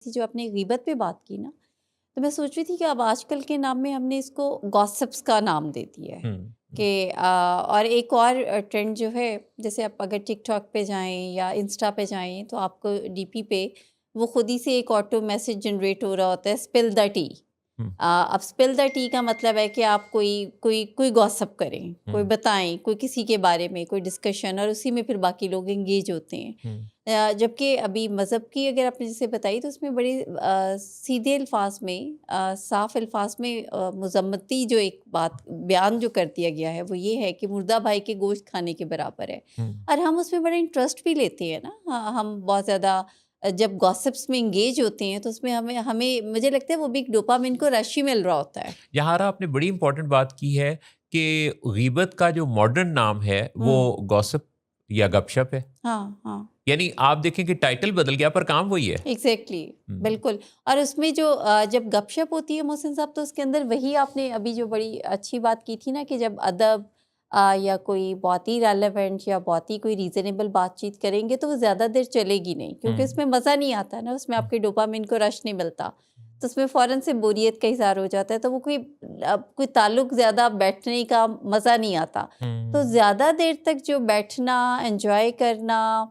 تھی جو آپ نے غیبت پہ بات کی نا، تو میں سوچ رہی تھی کہ اب آج کل کے نام میں ہم نے اس کو گاسپس کا نام دے دیا ہے ہوں کہ اور ایک اور ٹرینڈ جو ہے، جیسے آپ اگر ٹک ٹاک پہ جائیں یا انسٹا پہ جائیں تو آپ کو ڈی پی پہ وہ خود ہی سے ایک آٹو میسج جنریٹ ہو رہا ہوتا ہے، اسپل دا ٹی۔ ہوں اب اسپل دا ٹی کا مطلب ہے کہ آپ کوئی گوسپ کریں، کوئی ہوں بتائیں، کوئی کسی کے بارے میں کوئی ڈسکشن، اور اسی میں پھر باقی لوگ انگیج ہوتے ہیں۔ ہوں جبکہ ابھی مذہب کی اگر آپ نے جیسے بتائی تو اس میں بڑے سیدھے الفاظ میں، صاف الفاظ میں مذمتی جو ایک بات بیان جو کر دیا گیا ہے وہ یہ ہے کہ مردہ بھائی کے گوشت کھانے کے برابر ہے، ہوں اور ہم اس میں بڑا انٹرسٹ بھی لیتے ہیں نا۔ ہم بہت زیادہ جب گاسپس میں انگیج ہوتے ہیں تو اس میں ہمیں مجھے لگتا ہے وہ بھی ایک ڈوپامن کو رش ہی مل رہا ہوتا ہے۔ یہاں آپ نے بڑی امپورٹنٹ بات کی ہے کہ غیبت کا جو ماڈرن نام ہے وہ گوسپ یا گپ شپ ہے. ہاں ہاں، یعنی آپ دیکھیں کہ ٹائٹل بدل گیا پر کام وہی ہے. ایگزیکٹلی، ہوں بالکل۔ اور اس میں جو جب گپ شپ ہوتی ہے محسن صاحب، تو اس کے اندر وہی آپ نے ابھی جو بڑی اچھی بات کی تھی نا کہ جب ادب یا کوئی بہت ہی ریلیونٹ یا بہت ہی کوئی ریزنیبل بات چیت کریں گے تو وہ زیادہ دیر چلے گی نہیں، کیونکہ اس میں مزہ نہیں آتا نا، اس میں آپ کے ڈوپامن کو رش نہیں ملتا، تو اس میں فوراً سے بوریت کا اظہار ہو جاتا ہے، تو وہ کوئی تعلق زیادہ بیٹھنے کا مزہ نہیں آتا۔ تو زیادہ دیر تک جو بیٹھنا، انجوائے کرنا،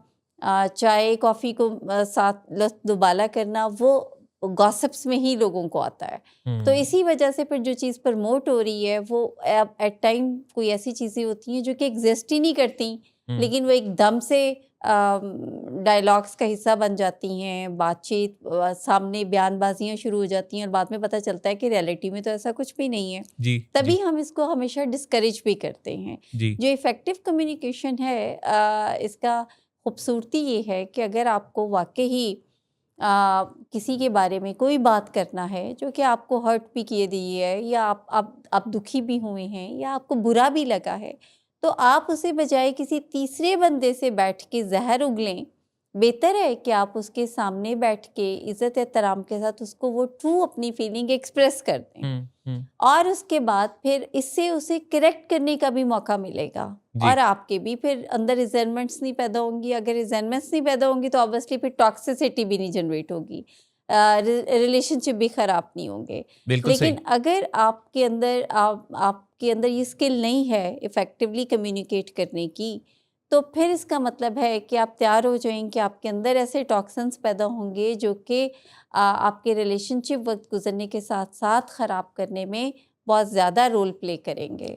چائے کافی کو ساتھ لطف دوبالا کرنا، وہ گاسپس میں ہی لوگوں کو آتا ہے۔ تو اسی وجہ سے پھر جو چیز پرموٹ ہو رہی ہے وہ ایٹ ٹائم کوئی ایسی چیزیں ہوتی ہیں جو کہ ایگزسٹ ہی نہیں کرتی، لیکن وہ ایک دم سے ڈائلاگس کا حصہ بن جاتی ہیں، بات چیت سامنے بیان بازیاں شروع ہو جاتی ہیں، اور بعد میں پتہ چلتا ہے کہ ریئلٹی میں تو ایسا کچھ بھی نہیں ہے۔ جی تبھی ہم اس کو ہمیشہ ڈسکریج بھی کرتے ہیں۔ جی جو افیکٹو کمیونیکیشن ہے، اس کا خوبصورتی یہ ہے کہ اگر آپ کو واقعی کسی کے بارے میں کوئی بات کرنا ہے جو کہ آپ کو ہرٹ بھی کیے دی ہے، یا آپ دکھی بھی ہوئے ہیں، یا آپ کو برا بھی لگا ہے، تو آپ اسے بجائے کسی تیسرے بندے سے بیٹھ کے زہر اگلیں، بہتر ہے کہ آپ اس کے سامنے بیٹھ کے عزت احترام کے ساتھ اس کو وہ ٹرو اپنی فیلنگ ایکسپریس کر دیں، اور اس کے بعد پھر اس سے اسے کریکٹ کرنے کا بھی موقع ملے گا، جی اور آپ کے بھی پھر اندر ریزنمنٹس نہیں پیدا ہوں گی۔ اگر ریزنمنٹس نہیں پیدا ہوں گی تو آبویسلی پھر ٹاکسیسٹی بھی نہیں جنریٹ ہوگی، ریلیشن شپ بھی خراب نہیں ہوں گے۔ بالکل صحیح. لیکن اگر آپ کے اندر یہ اسکل نہیں ہے افیکٹولی کمیونیکیٹ کرنے کی، تو پھر اس کا مطلب ہے کہ آپ تیار ہو جائیں کہ آپ کے اندر ایسے ٹاکسنس پیدا ہوں گے جو کہ آپ کے ریلیشن شپ وقت گزرنے کے ساتھ ساتھ خراب کرنے میں بہت زیادہ رول پلے کریں گے۔